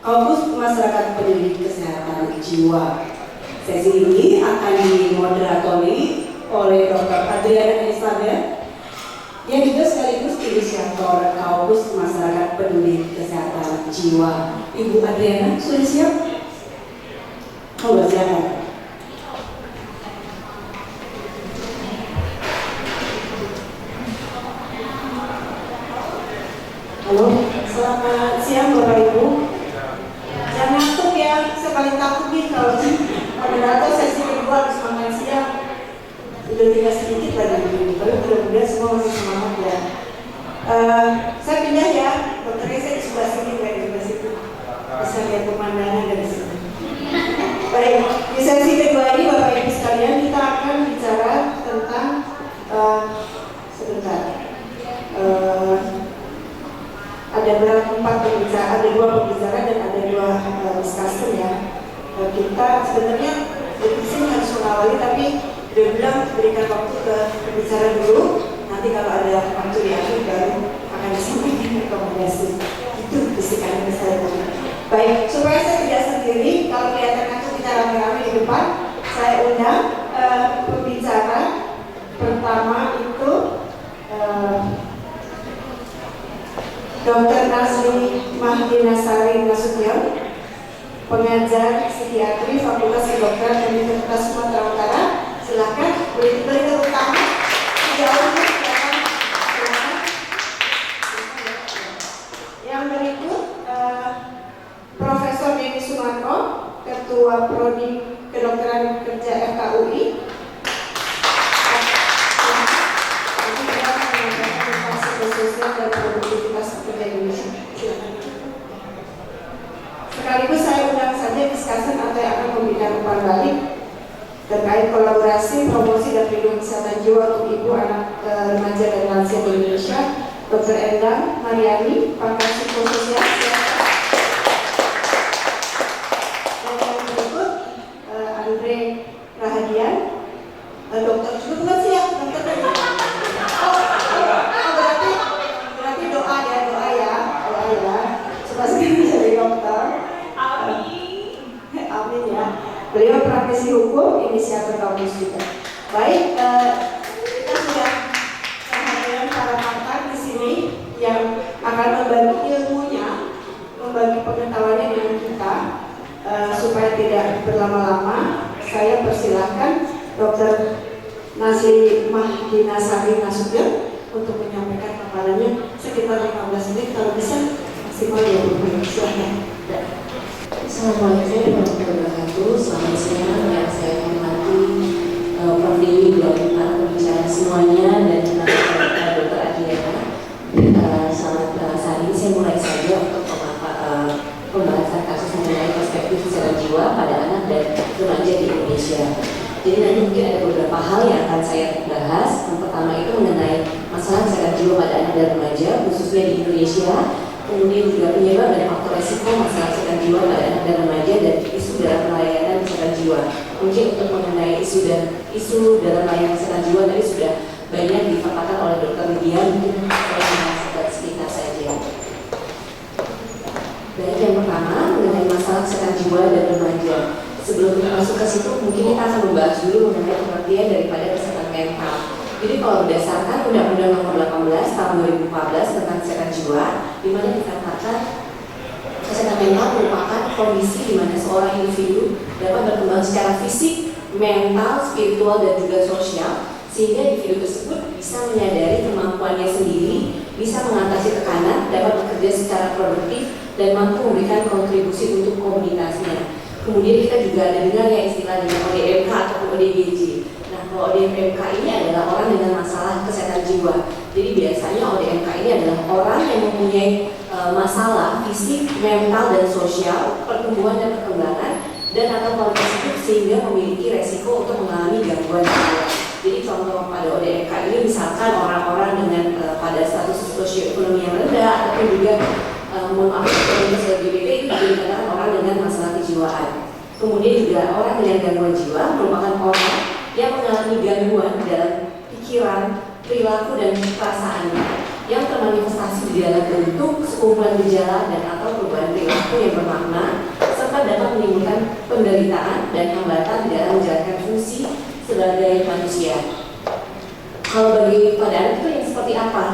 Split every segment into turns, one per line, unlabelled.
Fokus Masyarakat Peduli Kesehatan Jiwa. Sesi ini akan dimoderatori oleh Dr. Adriana Elizabeth yang juga sekaligus inisiator Kaukus Masyarakat Peduli Kesehatan Jiwa. Ibu Adriana sudah siap? Silakan. Halo, selamat siang Bapak Ibu. Jangan ngantuk ya, saya paling takut nih kalau moderator sesi kedua habis makan siang. Udah tinggal sedikit lagi, tapi mudah-mudahan semua masih semangat ya. Saya pindah ya, dokternya saya di sebelah sini, kayak di sebelah situ. Bisa lihat pemandangan dari sini. Baik, di sesi kedua ini Bapak Ibu sekalian kita akan bicara tentang ada dua pembicara dan ada dua discussion ya. Kita sebenarnya di sini harus mengawali, tapi dia bilang berikan waktu ke pembicara dulu. Nanti kalau ada waktu di akhir baru akan disampaikan rekomendasi. Itu bisikan yang saya tadi. Baik, supaya saya tidak sendiri, kalau kelihatan aku kita rame-rame di depan, saya undang pembicara pertama itu Dr. Nasri Mahdinasari Nasution, pengajar psikiatri Fakultas Kedokteran Universitas Sumatera Utara. Silakan beri tepuk tangan. Yang berikut Profesor Denny Sumarko, Ketua Prodi Kedokteran Kerja FKUI. Sosial dan produktivitas pekerja Indonesia. Sekaligus saya undang saja discussion atau yang akan memberikan umpan balik terkait kolaborasi, promosi dan perlindungan kesehatan jiwa untuk ibu, anak, remaja dan lansia di Indonesia. Dr. Endang Mariani, pakar psikososial. Dan yang berikut Andre Rahadian, dokter juga bukan sih ya, dokter jadi dokter. Amin ya. Beliau praktisi hukum, inisiator Kaukus juga. Baik, kita sudah kehadiran para pakar di sini yang akan membagi ilmunya, membagi pengetahuannya dengan kita supaya tidak berlama-lama. Saya persilahkan Dr. Nasri Mahdinasari Nasution untuk menyampaikan paparannya sekitar 15 menit kalau bisa.
Assalamualaikum warahmatullahi wabarakatuh. Selamat siang yang saya hormati Prof. Dewi, para pembicara semuanya, dan Dr. Adriana. Selamat saat ini saya mulai saja untuk pembahasan kasus mengenai perspektif kesehatan jiwa pada anak dan remaja di Indonesia. Jadi nanti mungkin ada beberapa hal yang akan saya bahas. Yang pertama itu mengenai masalah kesehatan jiwa pada anak dan remaja khususnya di Indonesia. Kemudian juga penyebab dan faktor resiko masalah kesehatan jiwa pada anak dan remaja dan isu dalam pelayanan kesehatan jiwa. Mungkin untuk mengenai isu dalam pelayanan kesehatan jiwa tadi sudah banyak dipaparkan oleh Dr. Lydia, mungkin saya bahas sedikit saja. Baik, yang pertama mengenai masalah kesehatan jiwa dan remaja. Sebelum kita masuk ke situ, mungkin kita akan membahas dulu mengenai pengertian daripada kesehatan mental. Jadi kalau berdasarkan Undang-Undang Nomor 18 Tahun 2014 tentang kesehatan jiwa, di mana dikatakan kesehatan mental merupakan kondisi di mana seorang individu dapat berkembang secara fisik, mental, spiritual dan juga sosial, sehingga individu tersebut bisa menyadari kemampuannya sendiri, bisa mengatasi tekanan, dapat bekerja secara produktif dan mampu memberikan kontribusi untuk komunitasnya. Kemudian kita juga ada dengar ya istilah dengan ODMK atau ODGJ. Nah, ODMK ini adalah orang dengan masalah kesehatan jiwa. Jadi biasanya ODMK ini adalah orang yang mempunyai masalah fisik, mental dan sosial, pertumbuhan dan perkembangan, dan atau kualitas hidup sehingga memiliki resiko untuk mengalami gangguan jiwa. Jadi contoh pada ODMK ini misalkan orang-orang dengan pada status sosioekonomi yang rendah ataupun juga mohon maaf komunitas LGBT itu juga dikatakan orang dengan masalah kejiwaan. Kemudian juga orang dengan gangguan jiwa merupakan orang yang mengalami gangguan dalam pikiran, perilaku dan perasaannya yang termanifestasi di dalam bentuk sekumpulan gejala dan atau perubahan perilaku yang bermakna serta dapat menimbulkan penderitaan dan hambatan di dalam menjalankan fungsi sebagai manusia. Kalau bagi pada anak itu yang seperti apa?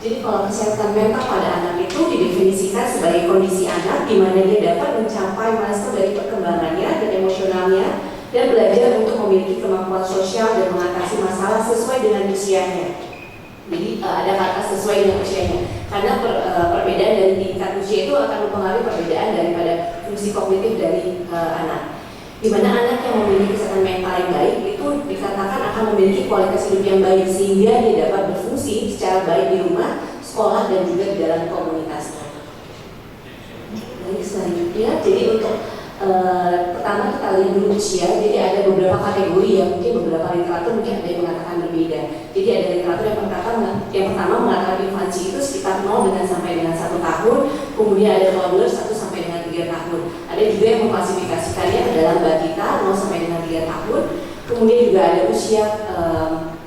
Jadi kalau kesehatan mental pada anak itu didefinisikan sebagai kondisi anak di mana dia dapat mencapai milestone dari perkembangannya dan emosionalnya dan belajar untuk memiliki kemampuan sosial dan mengatasi masalah sesuai dengan usianya. Jadi ada kata sesuai dengan usianya karena perbedaan dari tingkat usia itu akan mempengaruhi perbedaan daripada fungsi kognitif dari anak. Di mana anak yang memiliki kesehatan mental yang baik itu dikatakan akan memiliki kualitas hidup yang baik sehingga dia dapat berfungsi secara baik di rumah, sekolah dan juga di dalam komunitasnya. Baik, selanjutnya jadi untuk pertama kita lihat dulu usia. Jadi ada beberapa kategori yang mungkin beberapa literatur mungkin ada yang mengatakan berbeda. Jadi ada literatur yang pertama mengatakan infansi itu sekitar 0 sampai dengan 1 tahun, kemudian ada toddler 1 sampai dengan 3 tahun. Ada juga yang mengklasifikasikannya ke dalam balita 0 sampai dengan 3 tahun. Kemudian juga ada usia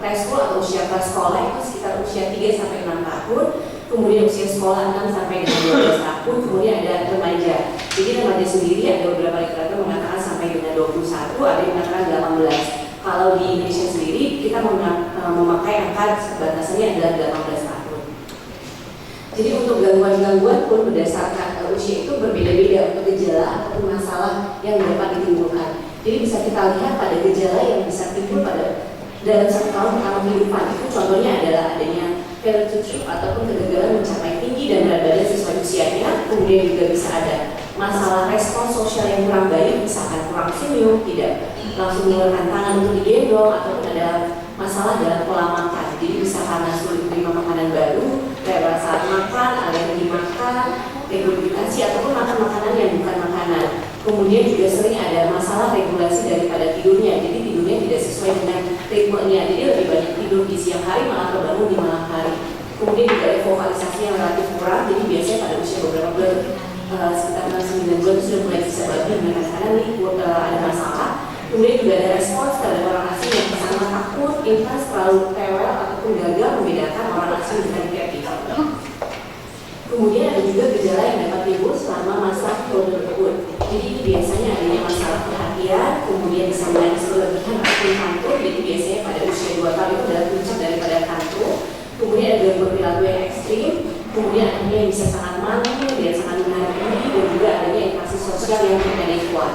preschool atau usia prasekolah itu sekitar usia 3 sampai 6 tahun. Kemudian usia sekolah 6 sampai dengan 12 tahun, kemudian ada remaja. Jadi remaja sendiri ada beberapa literatur mengatakan sampai dengan 21, ada yang mengatakan 18. Kalau di Indonesia sendiri kita memakai angka batasannya adalah 18 tahun. Jadi untuk gangguan-gangguan pun berdasarkan usia itu berbeda-beda untuk gejala ataupun masalah yang dapat ditimbulkan. Jadi bisa kita lihat pada gejala yang bisa timbul pada dalam 1 tahun pertama kehidupan itu contohnya adalah adanya failure to trip ataupun kegagalan mencapai tinggi dan berat badan sesuai usianya. Kemudian juga bisa ada masalah respon sosial yang kurang baik, misalkan kurang senyum, tidak langsung mengulurkan tangan untuk digendong, ataupun ada masalah dalam pola makan. Jadi bisa karena sulit menerima makanan baru, rewel saat makan, alergi makan, regurgitasi ataupun makan makanan yang bukan makanan. Kemudian juga sering ada masalah regulasi daripada tidurnya, jadi tidurnya tidak sesuai dengan ritmenya, jadi lebih banyak tidur di siang hari malah terbangun di malam hari. Kemudian juga ada vokalisasi yang relatif kurang, jadi biasanya pada usia beberapa bulan sekitar 6-9 bulan sudah mulai bisa babi, kadang-kadang ini ada masalah. Kemudian juga ada respons terhadap orang asing yang sangat takut, intens, terlalu rewel ataupun gagal membedakan orang asing dengan kreatif. Kemudian ada juga gejala yang dapat timbul selama masa toddlerhood. Jadi ini biasanya adanya masalah perhatian, kemudian bisa menangis berlebihan ataupun kantuk. Jadi biasanya pada usia 2 tahun itu adalah puncak daripada kantuk. Kemudian ada gangguan perilaku yang ekstrim, kemudian adanya yang bisa sangat malu, dia sangat menarik diri, dan juga adanya interaksi sosial yang tidak kuat.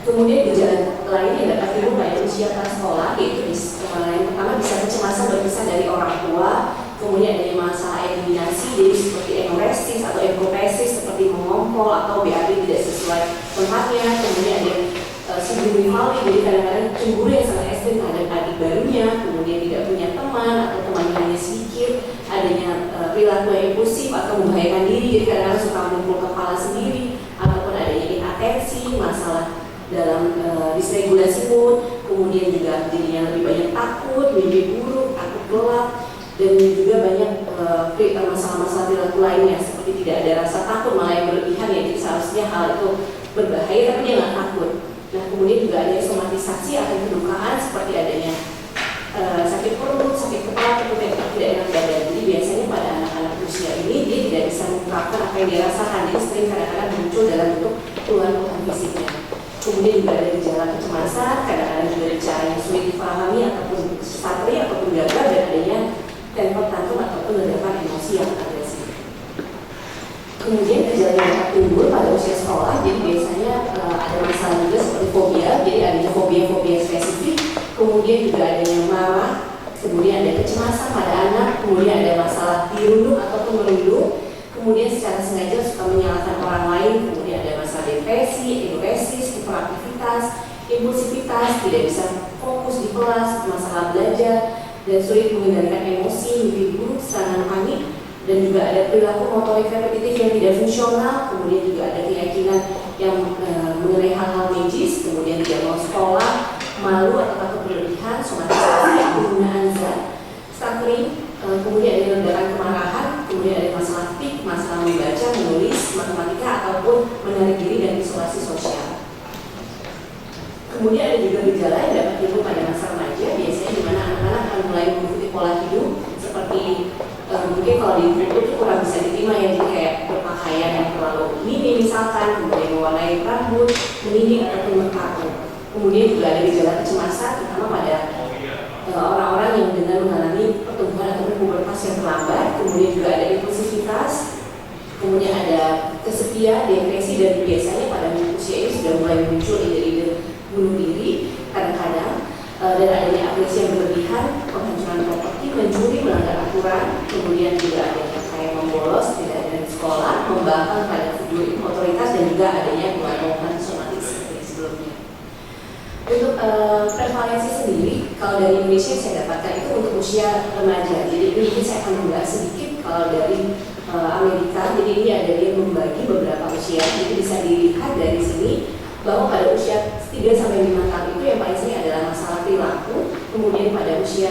Kemudian gejala lain yang dapat timbul pada usia prasekolah yaitu yang pertama bisa kecemasan berpisah dari orang tua. Kemudian ada masalah eliminasi, jadi seperti enoresis atau enkopesis, seperti mengompol atau BAB tidak sesuai tempatnya. Kemudian ada sindrom rivali, jadi kadang-kadang cemburu yang sangat ekstrim terhadap adik barunya. Kemudian tidak punya teman atau temannya hanya sedikit. Adanya perilaku yang impulsif atau membahayakan diri, jadi kadang-kadang suka memukul kepala sendiri. Ataupun adanya inatensi, masalah dalam disregulasi mood. Kemudian juga jadinya lebih banyak takut, mimpi buruk, takut gelap. Dan juga banyak masalah-masalah perilaku lainnya seperti tidak ada rasa takut malah yang berlebihan ya, jadi seharusnya hal itu berbahaya tapi dia nggak takut. Nah kemudian juga ada somatisasi atau kedukaan seperti adanya sakit perut, sakit kepala, ataupun tidak enak badan. Jadi biasanya pada anak-anak usia ini dia tidak bisa mengungkapkan apa yang dia rasakan, jadi sering kadang-kadang muncul dalam bentuk keluhan-keluhan fisiknya. Kemudian juga ada gejala kecemasan, kadang-kadang juga ada cara yang sulit dipahami ataupun satri ataupun gagal, dan adanya temper tantrum ataupun ledakan emosi yang agresif. Kemudian gejala yang dapat timbul pada usia sekolah, jadi biasanya ada masalah juga seperti fobia, jadi adanya fobia-fobia spesifik. Kemudian juga adanya marah, kemudian ada kecemasan pada anak, kemudian ada masalah dirundung ataupun merundung, kemudian secara sengaja suka menyalahkan orang lain, kemudian ada masalah depresi, egoisis, hiperaktivitas, impulsivitas, tidak bisa fokus di kelas, masalah belajar, dan sulit mengendalikan emosi, mimpi buruk, serangan panik, dan juga ada perilaku motorik repetitif yang tidak fungsional. Kemudian juga ada keyakinan yang mengenai hal-hal magis, kemudian tidak mau sekolah, malu atau takut berlebihan, somatisasi, penggunaan zat, stuttering, kemudian ada ledakan kemarahan, kemudian ada masalah tik, masalah membaca, menulis, matematika, ataupun menarik diri dan isolasi sosial. Kemudian ada juga gejala yang dapat timbul pada masa remaja, biasanya di mana anak-anak akan mulai mengikuti pola hidup seperti misalkan, kemudian mewarnai rambut, meninding ataupun mengkaku. Kemudian juga ada gejala kecemasan, terutama pada orang-orang yang dengan mengalami pertumbuhan ataupun pubertas yang terlambat. Kemudian juga ada impulsivitas, kemudian ada kesepian, depresi, dan biasanya pada usia ini sudah mulai muncul ide-ide bunuh diri kadang-kadang, dan adanya agresi yang berlebihan, penghancuran properti, mencuri, melanggar aturan, kemudian juga ada kayak membolos, tidak ada di sekolah, membangkang pada figur otoritas, dan juga adanya pengaruhan somatis seperti sebelumnya. Untuk prevalensi sendiri, kalau dari Indonesia saya dapatkan itu untuk usia remaja. Jadi ini mungkin saya akan membahas sedikit kalau dari Amerika. Jadi ini ada dia membagi beberapa usia. Jadi bisa dilihat dari sini bahwa pada usia 3-5 tahun itu yang paling sering adalah masalah perilaku. Kemudian pada usia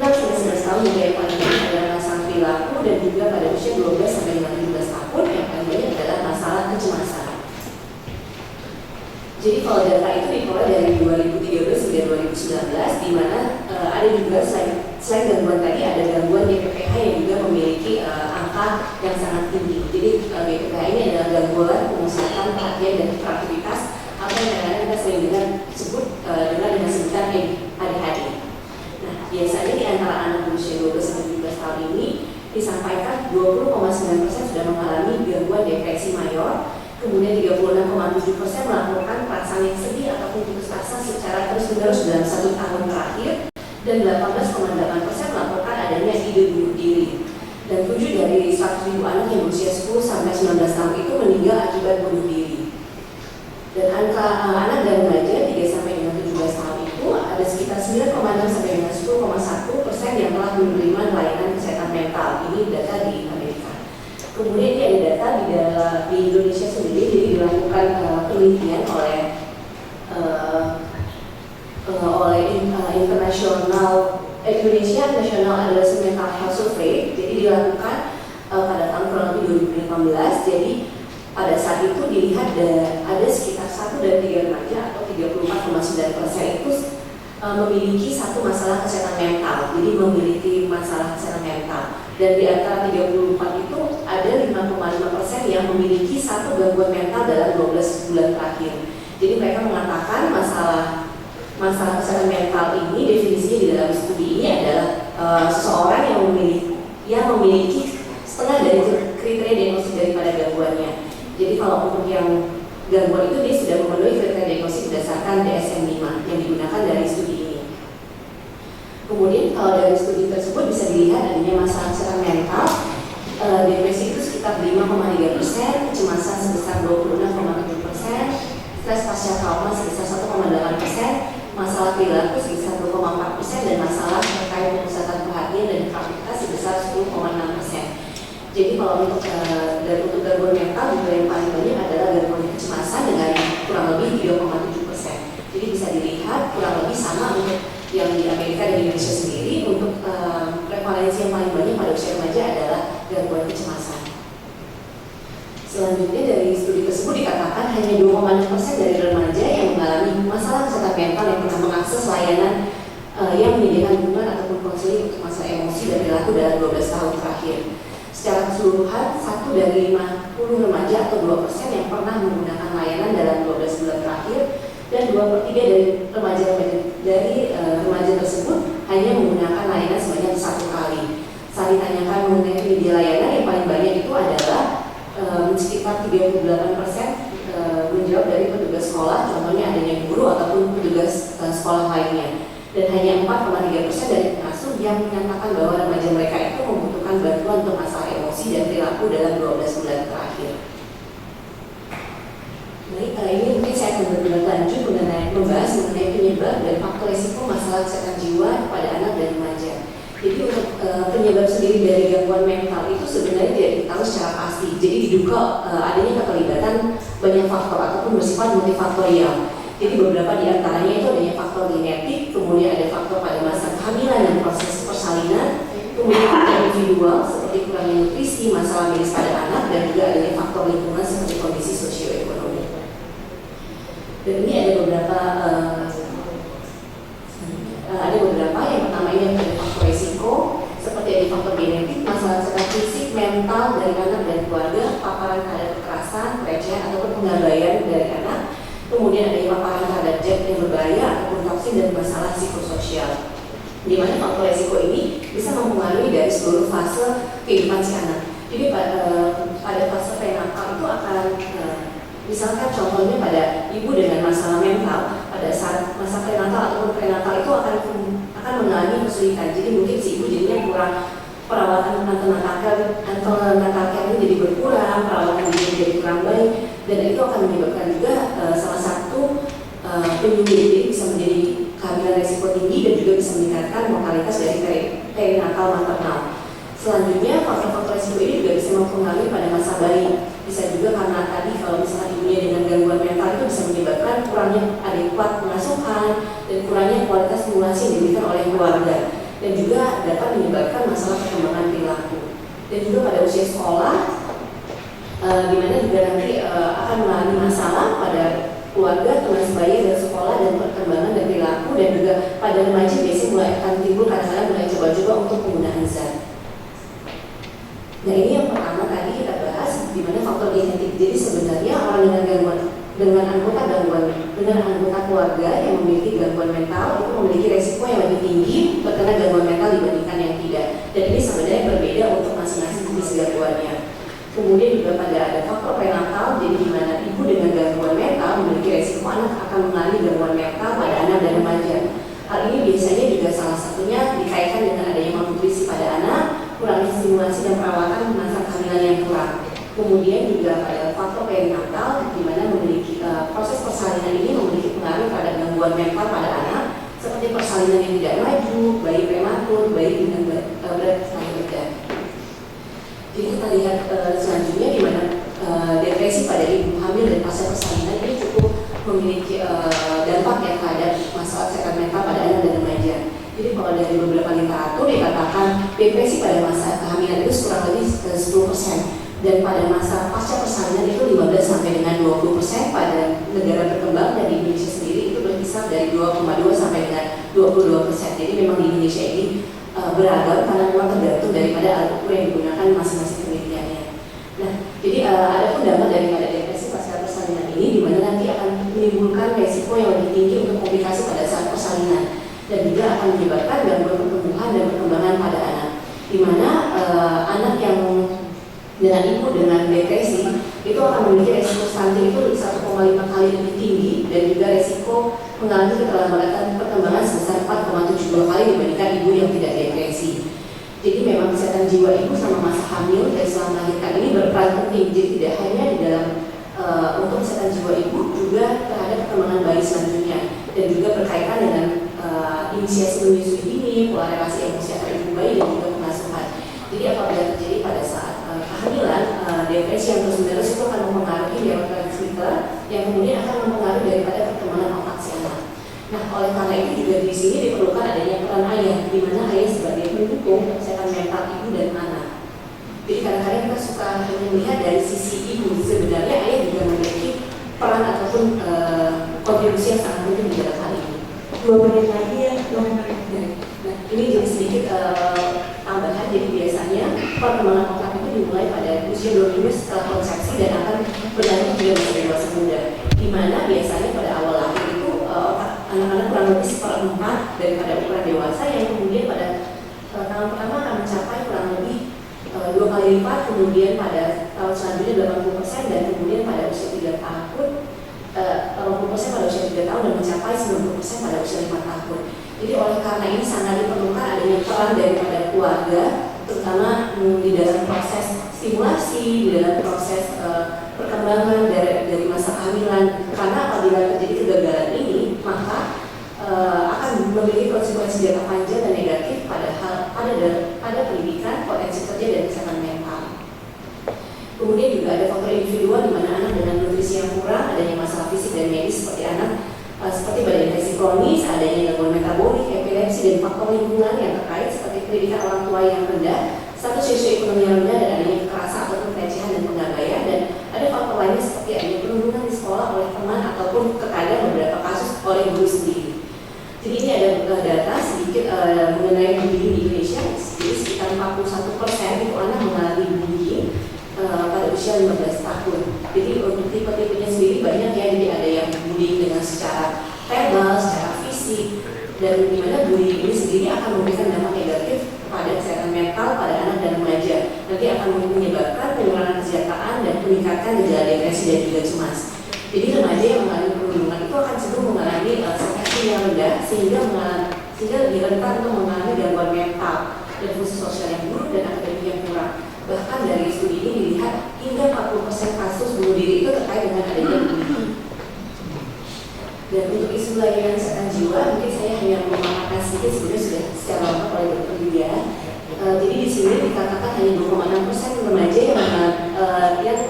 6-11 tahun juga yang paling banyak adalah masalah perilaku, dan juga pada usia 12-15 tahun yang paling banyak adalah masalah kecemasan. Jadi kalau data itu diperoleh dari 2013 hingga 2019, di mana ada juga selain gangguan tadi ada gangguan BPPH yang juga memiliki angka yang sangat tinggi. Jadi BPPH ini adalah gangguan pemusatan perhatian dan hiperaktivitas, atau yang kadang-kadang kita sering sebut dengan sebutan ADHD. Nah, biasanya di antara anak berusia 12-17 tahun ini disampaikan 20,9% sudah mengalami gangguan depresi mayor. Kemudian 36,7% melaporkan perasaan yang sedih ataupun putus asa secara terus-menerus dalam 1 tahun terakhir, dan 18,8% melaporkan adanya ide bunuh diri. Dan 7 dari 100.000 anak yang berusia 10-19 tahun itu meninggal akibat bunuh diri. Dan angka anak dan remaja 3-17 tahun itu ada sekitar 9,6-10,1% yang telah menerima layanan kesehatan mental. Ini data di Amerika. Kemudian ini ada data di Indonesia sendiri. Jadi dilakukan penelitian oleh Indonesia National Adolescent Mental Health Survey. Jadi dilakukan pada tahun kurang lebih 2018. Jadi pada saat itu dilihat ada sekitar 1 dari 3 remaja atau 34,9% itu memiliki satu masalah kesehatan mental. Jadi memiliki masalah kesehatan mental. Dan di antara 34 itu ada 5,5% yang memiliki satu gangguan mental dalam 12 bulan terakhir. Jadi mereka mengatakan masalah kesehatan mental ini, definisinya di dalam studi ini adalah seseorang yang memiliki setengah dari kriteria diagnosis daripada gangguannya. Jadi kalau untuk yang gangguan itu dia sudah memenuhi kriteria diagnosis berdasarkan DSM-5 yang digunakan dari studi ini. Kemudian kalau dari studi tersebut bisa dilihat adanya masalah kesehatan mental, depresi itu sekitar 5,3%, kecemasan sebesar 26,7%, stres pasca trauma sebesar 1,8%, masalah perilaku sebesar 2,4%, dan masalah terkait pemusatan perhatian dan hiperaktivitas sebesar 10,6%. Jadi kalau untuk gangguan mental juga yang paling banyak adalah gangguan kecemasan dengan kurang lebih 3,7%. Jadi bisa dilihat kurang lebih sama untuk yang di Amerika dan Indonesia sendiri. Untuk prevalensi yang paling banyak pada usia remaja adalah gangguan kecemasan. Selanjutnya dari studi tersebut dikatakan hanya 2,6% dari remaja yang mengalami masalah kesehatan mental yang pernah mengakses layanan yang menyediakan dukungan ataupun konseling untuk masalah emosi dan perilaku dalam 12 tahun terakhir. Secara keseluruhan, 1 dari 50 remaja atau 2% yang pernah menggunakan layanan dalam 12 bulan terakhir, dan 2/3 dari remaja tersebut hanya menggunakan layanan sebanyak 1 kali. Saat ditanyakan mengenai penyedia layanan, yang paling banyak itu adalah sekitar 38% menjawab dari petugas sekolah, contohnya adanya guru ataupun petugas sekolah lainnya. Dan hanya 4,3% dari pengasuh yang menyatakan bahwa remaja mereka itu membutuhkan bantuan untuk masalah emosi dan perilaku dalam 12 bulan terakhir. Baik, kali ini mungkin saya akan berlanjut membahas mengenai penyebab dan faktor risiko masalah kesehatan jiwa pada anak dan remaja. Jadi untuk penyebab sendiri dari gangguan mental itu sebenarnya tidak diketahui secara pasti. Jadi diduga adanya keterlibatan banyak faktor ataupun bersifat multifaktorial. Jadi beberapa di antaranya itu adanya faktor genetik, kemudian ada faktor pada masa kehamilan dan proses persalinan, kemudian faktor individual seperti kurangnya nutrisi, masalah medis pada anak, dan juga adanya faktor lingkungan seperti kondisi sosioekonomi. Dan ini ada beberapa yang pertama ini ada faktor risiko seperti ada faktor genetik, masalah kesehatan fisik, mental dari anak dan keluarga, paparan terhadap kekerasan, pelecehan pengabaian dari anak, kemudian adanya paparan terhadap zat yang berbahaya ataupun toksin dan masalah psikososial. Di mana faktor resiko ini bisa mempengaruhi dari seluruh fase kehidupan si anak. Jadi pada fase prenatal itu akan misalkan contohnya pada ibu dengan masalah mental, pada saat masa prenatal ataupun prenatal itu akan mengalami kesulitan. Jadi mungkin si ibu jadinya kurang, perawatan antenatal care jadi berkurang, perawatan jadi kurang baik, dan itu akan menyebabkan juga salah satu penyumbang jadi bisa menjadi kehamilan resiko tinggi dan juga bisa meningkatkan mortalitas dari perinatal maternal. Selanjutnya, faktor-faktor resiko ini juga bisa mempengaruhi pada masa bayi. Bisa juga karena tadi kalau misalnya ibunya dengan gangguan mental itu bisa menyebabkan kurangnya adekuat pengasuhan dan kurangnya kualitas stimulasi yang diberikan oleh keluarga, dan juga dapat menyebabkan masalah perkembangan perilaku. Dan juga pada usia sekolah, di mana juga nanti akan mengalami masalah pada keluarga, teman sebaya dan sekolah dan perkembangan dan perilaku, dan juga pada remaja biasanya mulai akan timbul kadang-kadang mulai coba-coba untuk penggunaan zat. Nah, ini yang pertama tadi kita bahas di mana faktor genetik. Jadi sebenarnya orang dengan anggota keluarga yang memiliki gangguan mental itu memiliki resiko yang lebih tinggi terkena gangguan mental dibandingkan yang tidak. Dan ini sebenarnya berbeda untuk masing-masing jenis gangguannya. Kemudian juga ada faktor prenatal, jadi di mana ibu dengan gangguan mental memiliki resiko anak akan mengalami gangguan mental pada anak dan remaja. Hal ini biasanya juga salah satunya dikaitkan dengan adanya malnutrisi pada anak, kurangnya stimulasi dan perawatan masa kehamilan yang kurang. Kemudian juga pada faktor perinatal, di mana memiliki proses persalinan ini memiliki pengaruh terhadap gangguan mental pada anak, seperti persalinan yang tidak maju, bayi prematur, bayi dengan berat sangat rendah. Jadi kita lihat selanjutnya di mana depresi pada ibu hamil dan pasca persalinan ini cukup memiliki dampak yang terhadap masalah kesehatan mental pada anak dan remaja. Jadi kalau dari beberapa literatur dikatakan depresi pada masa kehamilan itu kurang lebih 10%, dan pada masa pasca persalinan itu 15 sampai dengan 20%, pada negara berkembang dan di Indonesia sendiri itu berkisar dari 2,2 sampai dengan 22%. Jadi memang di Indonesia ini beragam karena memang tergantung daripada alat ukur yang digunakan masing-masing penelitiannya. Nah, jadi ada pun dampak daripada depresi pasca persalinan ini, di mana nanti akan menimbulkan resiko yang lebih tinggi untuk komplikasi pada saat persalinan, dan juga akan menyebabkan gangguan pertumbuhan dan perkembangan pada anak, di mana anak yang dengan ibu dengan depresi itu akan memiliki resiko stunting itu 1,5 kali lebih tinggi, dan juga resiko mengalami keterlambatan perkembangan sebesar 4,72 kali dibandingkan ibu yang tidak depresi. Jadi memang kesehatan jiwa ibu sama masa hamil dan setelah melahirkan ini berperan penting. Jadi tidak hanya di dalam untuk kesehatan jiwa ibu, juga terhadap perkembangan bayi selanjutnya, dan juga berkaitan dengan inisiasi menyusui dini, pola relasi emosi antara ibu bayi dan juga pengasuhan. Jadi apabila terjadi pada saat kehamilan, depresi yang terus-menerus itu akan mempengaruhi neurotransmitter yang kemudian akan mempengaruhi daripada perkembangan otak si anak. Nah, oleh karena itu juga di sini diperlukan adanya peran ayah, di mana ayah sebagai pendukung kesehatan mental ibu dan anak. Jadi kadang-kadang kita suka hanya melihat dari sisi ibu, sebenarnya ayah juga memiliki peran ataupun kontribusi yang sangat penting di dalam hal ini.
2 menit lagi ya.
Nah, ini jadi sedikit tambahan. Jadi biasanya perkembangan otak itu dimulai pada usia 2 minggu setelah konsepsi dan akan berlanjut hingga masa dewasa muda. Di mana biasanya pada awal lahir itu otak anak-anak kurang lebih 1/4 daripada ukuran dewasa, yang kemudian pada tahun pertama akan mencapai kurang lebih 2 kali lipat, kemudian pada tahun selanjutnya 80%, dan kemudian pada usia 3 tahun 80% pada usia 3 tahun dan mencapai 90% pada usia 5 tahun. Jadi oleh karena ini sangat diperlukan adanya peran daripada keluarga, terutama di dalam proses stimulasi, di dalam proses perkembangan dari masa kehamilan. Karena apabila terjadi kegagalan ini, maka akan memiliki konsekuensi jangka panjang dan negatif pada pendidikan, potensi kerja dan kesehatan mental. Kemudian juga ada faktor individual, di mana anak dengan nutrisi yang kurang, adanya masalah fisik dan medis seperti anak seperti badan infeksi kronis, adanya gangguan metabolik, epilepsi, dan faktor lingkungan yang terkait seperti pendidikan orang tua yang rendah, status sosioekonomi yang rendah, dan adanya kekerasan ataupun pelecehan dan pengabaian, dan ada faktor lainnya seperti adanya perundungan di sekolah oleh teman ataupun terkadang beberapa kasus oleh guru sendiri. Jadi ini ada data sedikit mengenai bullying di Indonesia. Jadi sekitar 41% itu anak mengalami bullying pada usia 15 tahun. Jadi untuk tipe-tipenya sendiri verbal, secara fisik, dan di mana bullying ini sendiri akan memberikan dampak negatif pada kesehatan mental pada anak dan remaja. Nanti akan menyebabkan penurunan kesejahteraan dan meningkatkan gejala depresi dan juga cemas. Jadi remaja yang mengalami perundungan itu akan cenderung mengalami self-esteem yang rendah sehingga lebih rentan untuk mengalami gangguan mental dan fungsi sosial yang buruk dan akademik yang kurang. Bahkan dari studi ini dilihat hingga 40% kasus bunuh diri itu terkait dengan adanya bullying. Dan untuk isu layanan kesehatan jiwa, mungkin saya hanya memaparkan sedikit, sebenarnya sudah secara lengkap oleh Dr. Lydia. Jadi di sini dikatakan hanya 2,6% remaja yang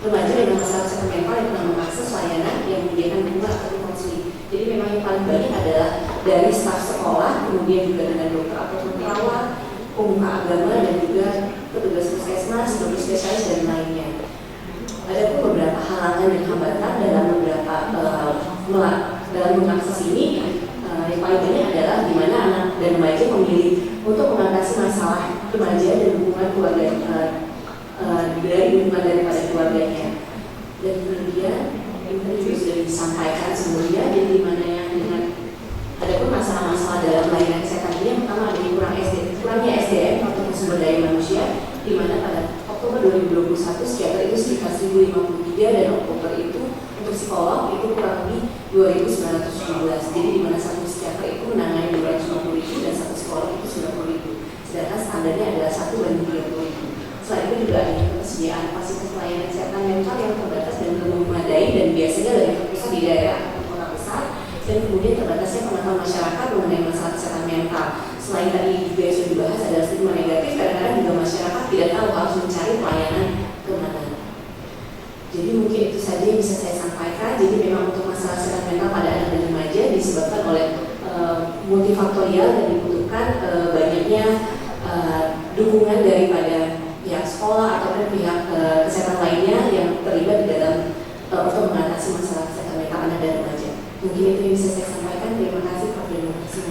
remaja dengan masalah kesehatan mental yang pernah mengakses layanan yang menyediakan bunga atau konseling. Jadi memang yang paling banyak adalah dari staf sekolah, kemudian juga dengan dokter ataupun perawat, pemuka agama, dan juga petugas puskesmas, dokter spesialis, dan lainnya. Ada pun beberapa halangan dan hambatan dalam mengakses ini. Yang paling banyak adalah di mana anak dan remaja memilih untuk mengatasi masalah remaja dan hubungan keluarga dari hubungan daripada keluarganya. Dan kemudian ini juga sudah disampaikan sebelumnya, jadi di mana yang dengan ada pun masalah-masalah dalam layanan kesehatan ini. Yang pertama ada kurangnya SDM atau sumber daya manusia, di mana pada Oktober 2021 psikiater itu sekitar 1053 dan Oktober itu untuk psikolog itu kurang lebih 2.917. Jadi di mana satu psikiater itu menangani 250.000 dan satu psikolog itu 90.000. Sedangkan standarnya adalah 1:30.000. Selain itu juga ada ketersediaan fasilitas pelayanan kesehatan mental yang terbatas dan belum memadai dan biasanya lebih terpusat di daerah atau kota besar, dan kemudian terbatasnya pengetahuan masyarakat mengenai masalah kesehatan mental. Selain tadi juga yang sudah dibahas adalah stigma negatif, kadang-kadang juga masyarakat tidak tahu harus mencari pelayanan kemana. Jadi mungkin itu saja yang bisa saya sampaikan. Jadi memang untuk masalah kesehatan mental pada anak dan remaja disebabkan oleh multifaktorial dan dibutuhkan banyaknya dukungan daripada pihak sekolah ataupun pihak kesehatan lainnya yang terlibat di dalam untuk mengatasi masalah kesehatan mental anak dan remaja. Mungkin itu yang bisa saya sampaikan. Terima kasih Prof. Terima kasih.